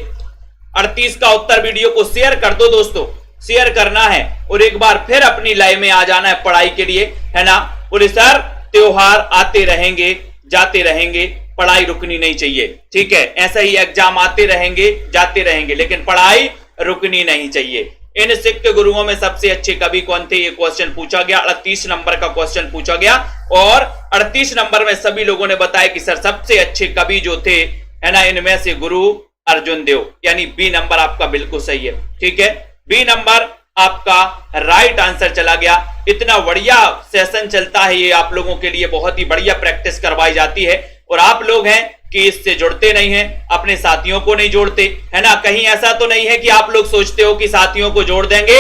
38 का उत्तर वीडियो को शेयर कर दो दोस्तों, शेयर करना है और एक बार फिर अपनी लाइव में आ जाना है पढ़ाई के लिए, है ना। बोले सर त्योहार आते रहेंगे जाते रहेंगे, पढ़ाई रुकनी नहीं चाहिए, ठीक है। ऐसा ही एग्जाम आते रहेंगे जाते रहेंगे लेकिन पढ़ाई रुकनी नहीं चाहिए। इन सिख गुरुओं में सबसे अच्छे कवि कौन थे? ये क्वेश्चन पूछा गया। 38 नंबर का क्वेश्चन पूछा गया और 38 नंबर में सभी लोगों ने बताया कि सर सबसे अच्छे कवि जो थे, है ना, इनमें से गुरु अर्जुन देव, यानी बी नंबर आपका बिल्कुल सही है, ठीक है। बी नंबर आपका राइट आंसर चला गया। इतना बढ़िया सेशन चलता है ये, आप लोगों के लिए बहुत ही बढ़िया प्रैक्टिस करवाई जाती है और आप लोग हैं कि इससे जुड़ते नहीं हैं, अपने साथियों को नहीं जोड़ते, है ना। कहीं ऐसा तो नहीं है कि आप लोग सोचते हो कि साथियों को जोड़ देंगे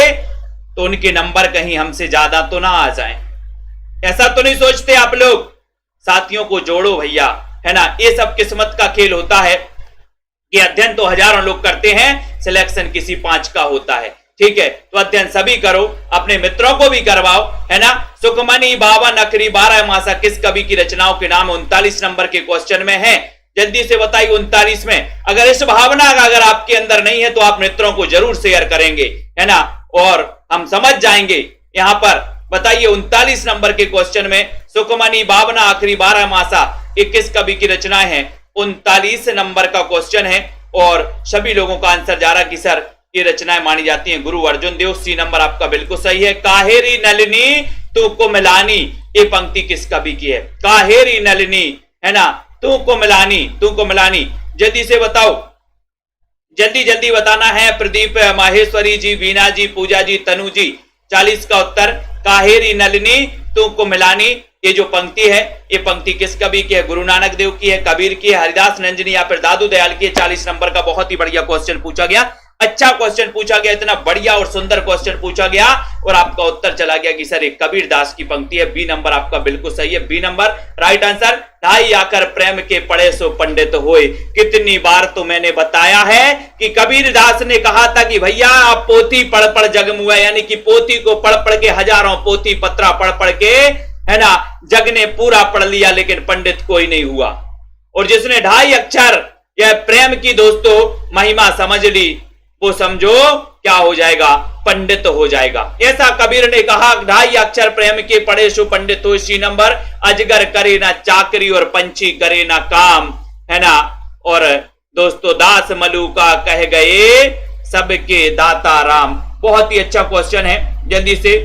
तो उनके नंबर कहीं हमसे ज्यादा तो ना आ जाएं, ऐसा तो नहीं सोचते आप लोग। साथियों को जोड़ो भैया, है ना। ये सब किस्मत का खेल होता है कि अध्ययन तो हजारों लोग करते हैं, सिलेक्शन किसी 5 का होता है, ठीक है। तो अध्ययन सभी करो, अपने मित्रों को भी करवाओ, है ना। सुखमनी, बाबा नखरी, 12 मासा किस कवि की रचनाओं के नाम 39 नंबर के क्वेश्चन में है? जल्दी से बताइए 39 में। अगर इस भावना अगर आपके अंदर नहीं है तो आप मित्रों को जरूर शेयर करेंगे, है ना, और हम समझ जाएंगे। यहां पर बताइए 39 नंबर के क्वेश्चन में सुखमनी, बावना, आखिरी, 12 मासा 21 कवि की रचनाएं हैं। 39 नंबर का क्वेश्चन है और सभी लोगों का आंसर जा रहा कि सर ये रचनाएं मानी जाती हैं गुरु अर्जुन देव। सी नंबर आपका बिल्कुल सही है। काहेरी नलिनी तू को मिलानी, ये पंक्ति किस कवि की है? काहेरी नलिनी, है ना, तू को मिलानी, तू को मिलानी। जल्दी से बताओ, जल्दी जल्दी बताना है। प्रदीप, माहेश्वरी जी, वीना जी, पूजा जी, तनु जी। 40 का उत्तर काहेरी नलिनी तू को मिलानी, ये जो पंक्ति है ये पंक्ति किस कवि की है? गुरु नानक देव की है, कबीर की है, हरिदास नंजनी या फिर दादू दयाल की है। 40 नंबर का बहुत ही बढ़िया क्वेश्चन पूछा गया, अच्छा क्वेश्चन पूछा गया, इतना बढ़िया और सुंदर क्वेश्चन पूछा गया और आपका उत्तर चला गया कि सर एक कबीर दास की पंक्ति है। बी नंबर आपका बिल्कुल सही है, बी नंबर राइट आंसर। ढाई आकर प्रेम के पढ़े सो पंडित होए, कितनी बार तो मैंने बताया है कि कबीर दास ने कहा था कि भैया आप पोथी पढ़ पढ़ जग मुआ, यानी कि पोथी को पढ़ पढ़ के, हजारों पोथी पत्रा पढ़ पढ़ के, है ना, जग ने पूरा पढ़ लिया लेकिन पंडित कोई नहीं हुआ। और जिसने 2.5 अक्षर यह प्रेम की दोस्तों महिमा समझ ली, वो समझो क्या हो जाएगा? पंडित हो जाएगा। ऐसा कबीर ने कहा, 2.5 अक्षर प्रेम के पढ़े सो पंडित हो। सी नंबर अजगर करे ना चाकरी और पंछी करे ना काम, है ना। और दोस्तों दास मलूका कह गए सबके दाता राम। बहुत ही अच्छा क्वेश्चन है, जल्दी से।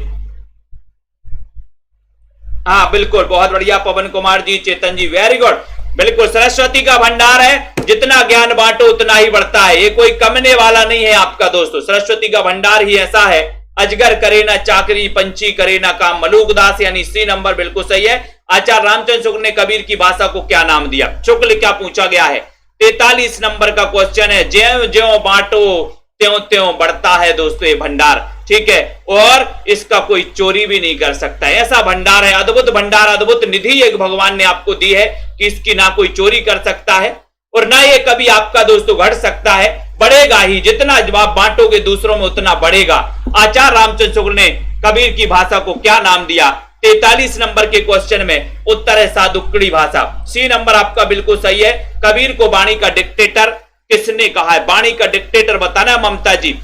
हाँ बिल्कुल, बहुत बढ़िया पवन कुमार जी, चेतन जी, वेरी गुड। बिल्कुल, सरस्वती का भंडार है, जितना ज्ञान बांटो उतना ही बढ़ता है, ये कोई कमने वाला नहीं है आपका दोस्तों। सरस्वती का भंडार ही ऐसा है, अजगर करे ना चाकरी, पंछी करे ना काम। मलूक दास यानी सी नंबर बिल्कुल सही है। आचार्य रामचंद्र शुक्ल ने कबीर की भाषा को क्या नाम दिया? शुक्ल क्या पूछा गया है? 43 नंबर का क्वेश्चन है। ज्यों ज्यों बांटो त्यों त्यों बढ़ता है दोस्तों ये भंडार, ठीक है। और इसका कोई चोरी भी नहीं कर सकता है, ऐसा भंडार है, अद्भुत भंडार, अद्भुत निधि एक भगवान ने आपको दी है कि इसकी ना कोई चोरी कर सकता है और ना ये कभी आपका दोस्तों घट सकता है। बढ़ेगा ही, जितना आप बांटोगे दूसरों में उतना बढ़ेगा। आचार्य रामचंद्र शुक्ल ने कबीर की भाषा को क्या नाम दिया? 43 नंबर के क्वेश्चन में उत्तर है सादुक्कड़ी भाषा। सी नंबर आपका बिल्कुल सही है। कबीर को वाणी का डिक्टेटर किसने कहा है? वाणी का डिक्टेटर बताना ममता जी,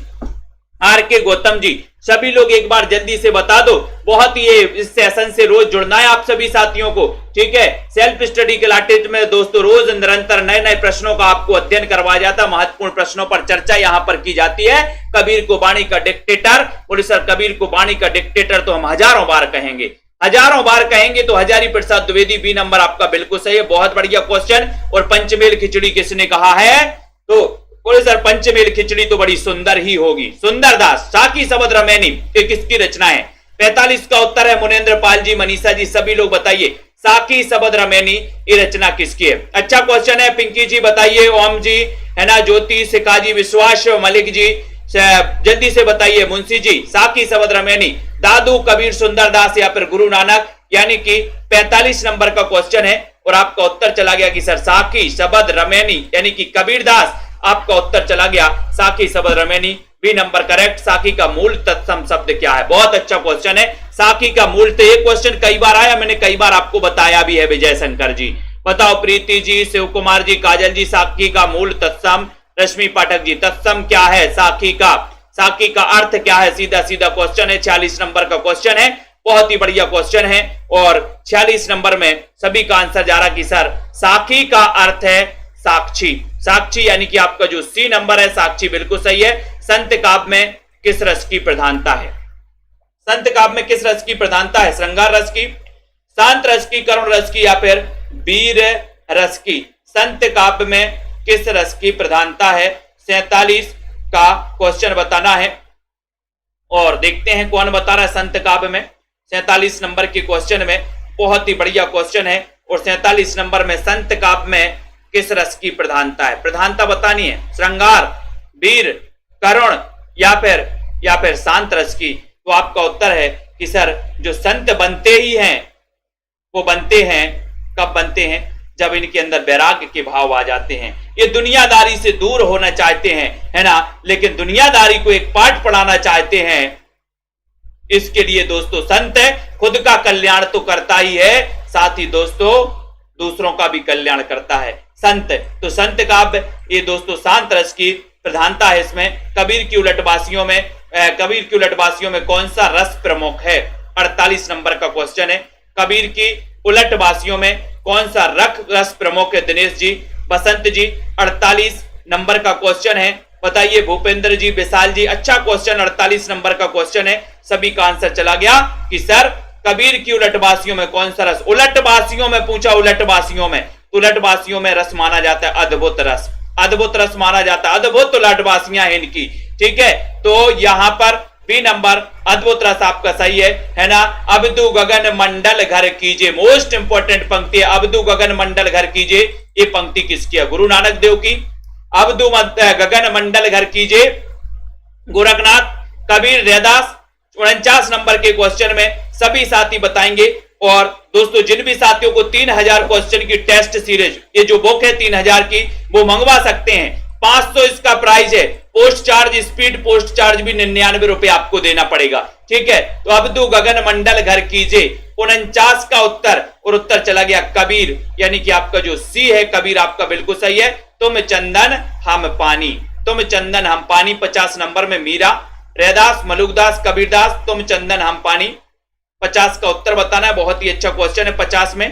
आर के गौतम जी, सभी लोग एक बार जल्दी से बता दो। बहुत ही इस सेशन से रोज जुड़ना है आप सभी साथियों को, ठीक है। सेल्फ स्टडी क्लासेज में दोस्तों रोज निरंतर नए नए प्रश्नों का आपको अध्ययन करवाया जाता है, महत्वपूर्ण प्रश्नों पर चर्चा यहां पर की जाती है। कबीर को वाणी का डिक्टेटर, बोले सर कबीर को वाणी का डिक्टेटर तो हम हजारों बार कहेंगे, हजारों बार कहेंगे तो हजारी प्रसाद द्विवेदी, बी नंबर आपका बिल्कुल सही है। बहुत बढ़िया क्वेश्चन। और पंचमेल खिचड़ी किसने कहा है? तो बोले सर पंचमेल खिचड़ी तो बड़ी सुंदर ही होगी। सुंदरदास, साकी सबद रमैनी, ये किसकी रचना है? 45 का उत्तर है मुनेन्द्र पाल जी, मनीषा जी, सभी लोग बताइए साकी सबद रमैनी ये रचना किसकी है? अच्छा क्वेश्चन है। पिंकी जी बताइए, ओम जी, है ना, ज्योति, सिका जी, विश्वास, मलिक जी, जल्दी से बताइए। मुंशी जी, साकी सबद रमैनी, दादू, कबीर, सुंदरदास या फिर गुरु नानक, यानी कि 45 नंबर का क्वेश्चन है और आपका उत्तर चला गया कि सर साकी सबद रमैनी यानी कि कबीरदास। आपका उत्तर चला गया साकी सबद रमैनी, बी नंबर करेक्ट। साकी का मूल तत्सम शब्द क्या है? बहुत अच्छा क्वेश्चन है। साकी का मूल, तो ये क्वेश्चन कई बार आया, मैंने कई बार आपको बताया भी है। विजय शंकर जी बताओ, प्रीति जी, शिव कुमार जी, काजल जी, साकी का मूल तत्सम। रश्मि पाठक जी, तत्सम क्या है साकी का? साकी का अर्थ क्या है? सीधा सीधा क्वेश्चन है, 46 नंबर का क्वेश्चन है। बहुत ही बढ़िया क्वेश्चन है। और 46 नंबर में सभी का आंसर जा रहा कि सर साकी का अर्थ है साक्षी। साक्षी यानी कि आपका जो सी नंबर है साक्षी बिल्कुल सही है। संत काव्य में किस रस की प्रधानता है? संत काव्य में किस रस की प्रधानता है? श्रृंगार रस की, शांत रस की, करुण रस की या फिर वीर रस की? संत काव्य में किस रस की प्रधानता है? 47 का क्वेश्चन बताना है और देखते हैं कौन बता रहा है संत काव्य में। 47 नंबर के क्वेश्चन में बहुत ही बढ़िया क्वेश्चन है और 47 नंबर में संत काव्य में किस रस की प्रधानता है? प्रधानता बतानी है, श्रृंगार, वीर, करुण या फिर शांत रस की। तो आपका उत्तर है कि सर जो संत बनते ही हैं वो बनते हैं, कब बनते हैं? जब इनके अंदर वैराग्य के भाव आ जाते हैं। ये दुनियादारी से दूर होना चाहते हैं, है ना, लेकिन दुनियादारी को एक पाठ पढ़ाना चाहते हैं। इसके लिए दोस्तों संत खुद का कल्याण तो करता ही है, साथ ही दोस्तों दूसरों का भी कल्याण करता है संत। तो संत काव्य ये दोस्तों शांत रस की प्रधानता है इसमें। कबीर की उलटवासियों में कौन सा रस प्रमुख है? 48 नंबर का क्वेश्चन है। कबीर की उलटवासियों में कौन सा रस प्रमुख है? दिनेश जी, बसंत जी, 48 नंबर का क्वेश्चन है, बताइए। भूपेंद्र जी, विशाल जी, अच्छा क्वेश्चन, 48 नंबर का क्वेश्चन है। सभी का आंसर चला गया कि सर कबीर की उलटवासियों में कौन सा रस? उलटवासियों में पूछा, उलटवासियों में, उलटवासियों में रस माना जाता है अद्भुत रस, अद्भुत रस माना जाता है, अद्भुत उलटवासियां हैं इनकी, ठीक है। तो यहां पर बी नंबर अद्भुत रस आपका सही है ना। अबदू गगन मंडल घर कीजिए, मोस्ट इंपोर्टेंट पंक्ति है, अबदू गगन मंडल घर कीजिए। ये पंक्ति किसकी है? गुरु नानक देव की। अबदू गगन मंडल घर कीजिए, गोरखनाथ, कबीर, रैदास। 49 नंबर के क्वेश्चन में सभी साथी बताएंगे। और दोस्तों जिन भी साथियों को 3000 क्वेश्चन की टेस्ट सीरीज, ये जो बुक है 3000 की, वो मंगवा सकते हैं। 500 इसका प्राइस है। Post charge, speed post charge भी 99 रुपए आपको देना पड़ेगा, ठीक है। तो अबदू गगन मंडल घर कीजिए, 49 का उत्तर, और उत्तर चला गया कबीर, यानी कि आपका जो सी है कबीर आपका बिल्कुल सही है। तुम चंदन हम पानी, तुम चंदन हम पानी। 50 नंबर में मीरा, रैदास, मलुकदास, कबीरदास, तुम चंदन हम पानी। 50 का उत्तर बताना है, बहुत ही अच्छा क्वेश्चन है। 50 में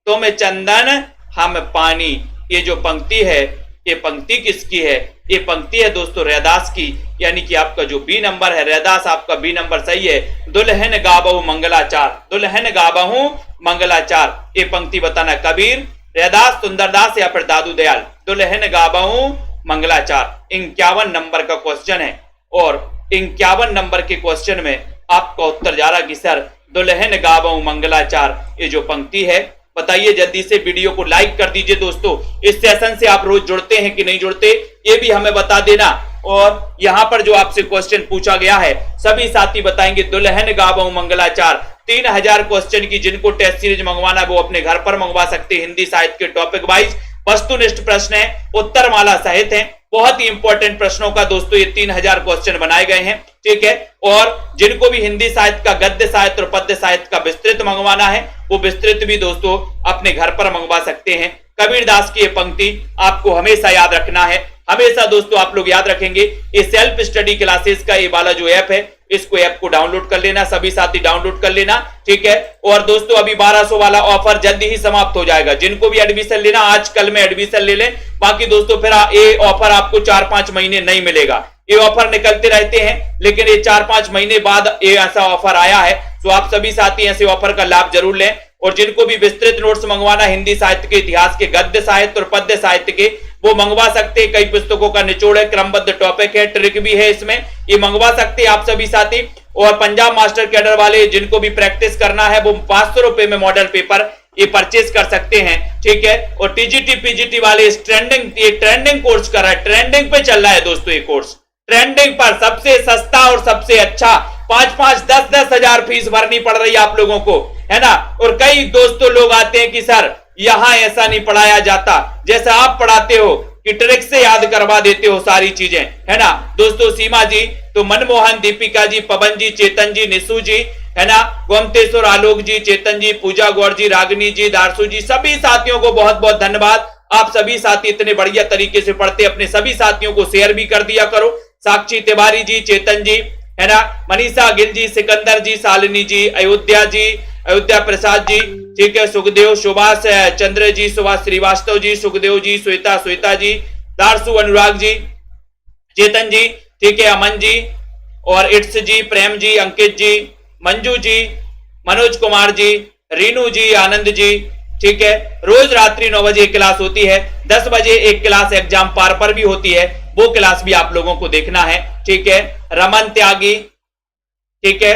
तुम चंदन हम पानी, ये जो पंक्ति है, ये पंक्ति किसकी है? ये पंक्ति है दोस्तों रैदास की, यानी कि आपका जो बी नंबर है रैदास, आपका बी नंबर सही है। दुल्हन गाबहु मंगलाचार, दुल्हन गाबहु मंगलाचार, ये पंक्ति बताना कबीर, रैदास, सुंदरदास या फिर दादू दयाल। दुल्हन गाबहु मंगलाचार 51 नंबर का क्वेश्चन है और 51 नंबर के क्वेश्चन में आपका उत्तर जा रहा कि सर दुल्हन गाबहु मंगलाचार, ये जो पंक्ति है। बताइए जल्दी से, वीडियो को लाइक कर दीजिए दोस्तों। इस सेशन से आप रोज जुड़ते हैं कि नहीं जुड़ते, ये भी हमें बता देना। और यहां पर जो आपसे क्वेश्चन पूछा गया है सभी साथी बताएंगे दुल्हन गाबहु मंगलाचार। 3000 क्वेश्चन की जिनको टेस्ट सीरीज मंगवाना है वो अपने घर पर मंगवा सकते हैं। हिंदी साहित्य के टॉपिक वाइज वस्तुनिष्ठ प्रश्न है, उत्तरमाला सहित है, बहुत ही इंपॉर्टेंट प्रश्नों का दोस्तों ये 3000 क्वेश्चन बनाए गए हैं, ठीक है। और जिनको भी हिंदी साहित्य का, गद्य साहित्य और पद्य साहित्य का विस्तृत मंगवाना है वो विस्तृत भी दोस्तों अपने घर पर मंगवा सकते हैं। कबीरदास की ये पंक्ति आपको हमेशा याद रखना है, हमेशा दोस्तों आप लोग याद रखेंगे। ये सेल्फ स्टडी क्लासेस का ये वाला जो ऐप है, इसको ऐप को डाउनलोड कर लेना, सभी साथी डाउनलोड कर लेना, ठीक है। और दोस्तों अभी 1200 वाला ऑफर जल्दी ही समाप्त हो जाएगा। जिनको भी एडमिशन लेना आज कल में एडमिशन ले लें, बाकी दोस्तों फिर ये ऑफर आपको 4-5 महीने नहीं मिलेगा। ये ऑफर निकलते रहते हैं लेकिन ये 4-5 महीने बाद ये ऐसा ऑफर आया है, तो आप सभी साथी ऐसे ऑफर का लाभ जरूर लें। और जिनको भी विस्तृत नोट्स मंगवाना हिंदी साहित्य के, इतिहास के, गद्य साहित्य और पद्य साहित्य के, वो मंगवा सकते हैं। कई पुस्तकों का निचोड़ है, क्रमबद्ध टॉपिक है, ट्रिक भी है इसमें, ये मंगवा सकते हैं आप सभी साथी। और पंजाब मास्टर कैडर वाले जिनको भी प्रैक्टिस करना है वो 500 रुपए में मॉडल पेपर ये परचेज कर सकते हैं, ठीक है। और टीजीटी पीजीटी वाले इस ट्रेंडिंग कोर्स कर रहा है, ट्रेंडिंग पे चल रहा है दोस्तों ये कोर्स, ट्रेंडिंग पर सबसे सस्ता और सबसे अच्छा। 5-5, 10-10 हजार फीस भरनी पड़ रही है आप लोगों को, है ना। और कई दोस्तों लोग आते हैं कि सर यहां ऐसा नहीं पढ़ाया जाता जैसा आप पढ़ाते हो, कि ट्रिक से याद करवा देते हो सारी चीजें, है ना। दोस्तों सीमा जी, तो मनमोहन, दीपिका जी, पवन जी, चेतन जी, निशु जी, है ना, गोमतेश्वर, आलोक जी, चेतन जी, पूजा गौर जी, रागिनी जी, दारसू जी, सभी साथियों को बहुत बहुत धन्यवाद। आप सभी साथी इतने बढ़िया तरीके से पढ़ते, अपने सभी साथियों को शेयर भी कर दिया करो। साक्षी तिवारी जी, चेतन जी, है ना, मनीषा गिल जी, सिकंदर जी, शालिनी जी, अयोध्या जी, अयोध्या प्रसाद जी, ठीक है, सुखदेव, सुभाष चंद्र जी, सुभाष श्रीवास्तव जी, सुखदेव जी, श्वेता जी, दारसू, अनुराग जी, चेतन जी, ठीक है, अमन जी, और इट्स जी, प्रेम जी, अंकित जी, मंजू जी, मनोज कुमार जी, रीनू जी, आनंद जी, ठीक है। रोज रात्रि 9 बजे क्लास होती है, 10 बजे एक क्लास एग्जाम पार पर भी होती है, वो क्लास भी आप लोगों को देखना है, ठीक है। रमन त्यागी, ठीक है,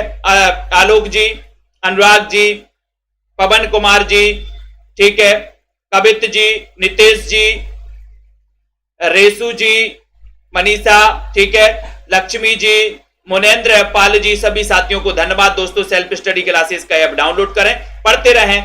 आलोक जी, अनुराग जी, पवन कुमार जी, ठीक है, कवित जी, नितेश जी, रेसू जी, मनीषा, ठीक है, लक्ष्मी जी, मुनेन्द्र पाल जी, सभी साथियों को धन्यवाद दोस्तों। सेल्फ स्टडी क्लासेस का ऐप डाउनलोड करें, पढ़ते रहें।